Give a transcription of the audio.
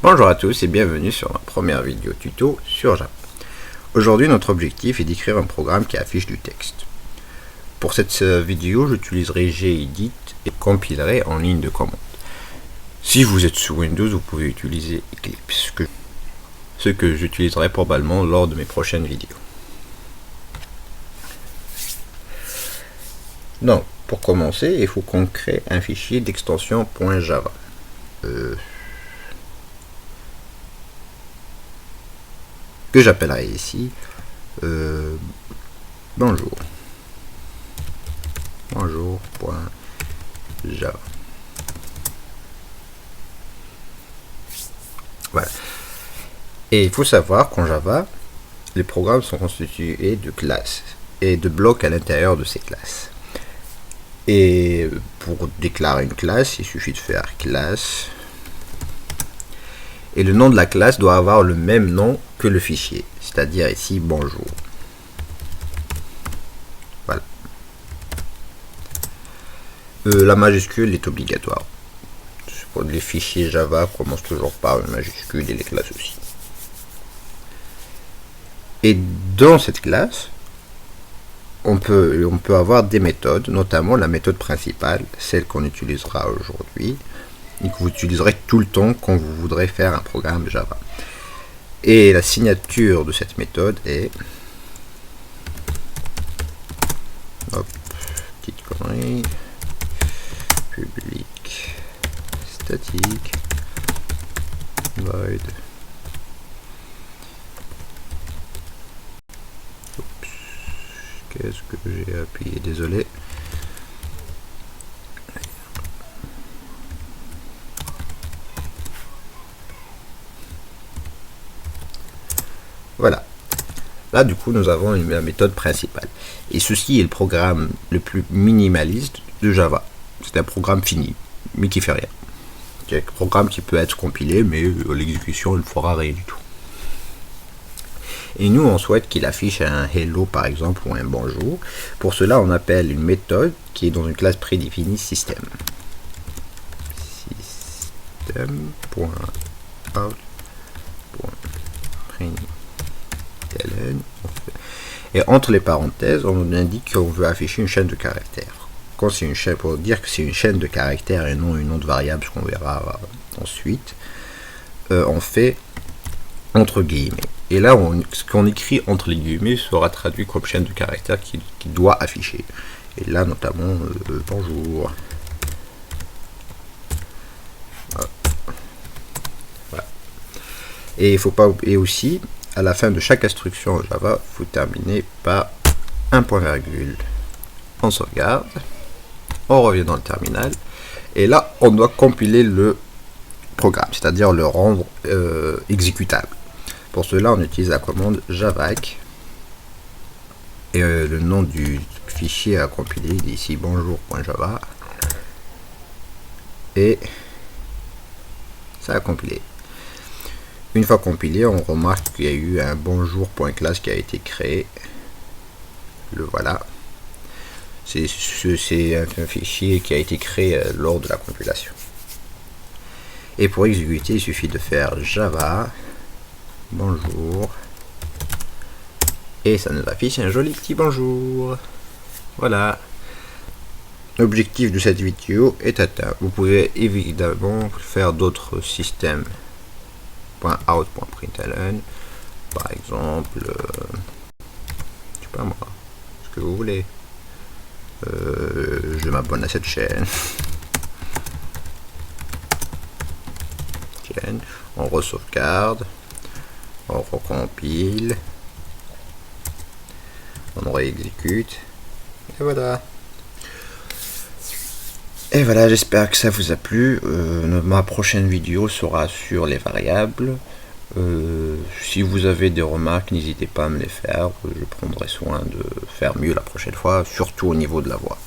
Bonjour à tous et bienvenue sur ma première vidéo tuto sur Java. Aujourd'hui notre objectif est d'écrire un programme qui affiche du texte. Pour cette vidéo j'utiliserai gedit et compilerai en ligne de commande. Si vous êtes sous Windows vous pouvez utiliser Eclipse, ce que j'utiliserai probablement lors de mes prochaines vidéos. Donc pour commencer il faut qu'on crée un fichier d'extension .java. Que j'appellerai ici bonjour.java. Voilà. Et il faut savoir qu'en Java, les programmes sont constitués de classes et de blocs à l'intérieur de ces classes. Et pour déclarer une classe, il suffit de faire classe. Et le nom de la classe doit avoir le même nom que le fichier, c'est-à-dire ici bonjour. Voilà. La majuscule est obligatoire. Les fichiers Java commencent toujours par une majuscule et les classes aussi. Et dans cette classe, on peut avoir des méthodes, notamment la méthode principale, celle qu'on utilisera aujourd'hui, et que vous utiliserez tout le temps quand vous voudrez faire un programme Java. Et la signature de cette méthode est petite connerie, public statique void qu'est-ce que j'ai appuyé, désolé. Voilà. Là, du coup, nous avons la méthode principale. Et ceci est le programme le plus minimaliste de Java. C'est un programme fini, mais qui fait rien. C'est un programme qui peut être compilé, mais l'exécution ne fera rien du tout. Et nous, on souhaite qu'il affiche un hello, par exemple, ou un bonjour. Pour cela, on appelle une méthode qui est dans une classe prédéfinie système. System.out.println. Et entre les parenthèses, on nous indique qu'on veut afficher une chaîne de caractères. Quand c'est une chaîne, pour dire que c'est une chaîne de caractères et non une autre variable, ce qu'on verra ensuite, on fait entre guillemets. Et là, ce qu'on écrit entre les guillemets sera traduit comme chaîne de caractères qui doit afficher. Et là, notamment, bonjour. Voilà. Et il faut pas oublier aussi, à la fin de chaque instruction en Java, il faut terminer par un point virgule. On sauvegarde, on revient dans le terminal, et là, on doit compiler le programme, c'est-à-dire le rendre exécutable. Pour cela, on utilise la commande javac, et le nom du fichier à compiler est ici bonjour.java, et ça a compilé. Une fois compilé, on remarque qu'il y a eu un bonjour.class qui a été créé. Le voilà. C'est un fichier qui a été créé lors de la compilation. Et pour exécuter, il suffit de faire java bonjour et ça nous affiche un joli petit bonjour. Voilà. L'objectif de cette vidéo est atteint. Vous pouvez évidemment faire d'autres systèmes .out.println, par exemple, je sais pas moi, ce que vous voulez. Je m'abonne à cette chaîne. On re-sauvegarde, on recompile, on réexécute, et voilà. Et voilà, j'espère que ça vous a plu. Ma prochaine vidéo sera sur les variables. Si vous avez des remarques, n'hésitez pas à me les faire. Je prendrai soin de faire mieux la prochaine fois, surtout au niveau de la voix.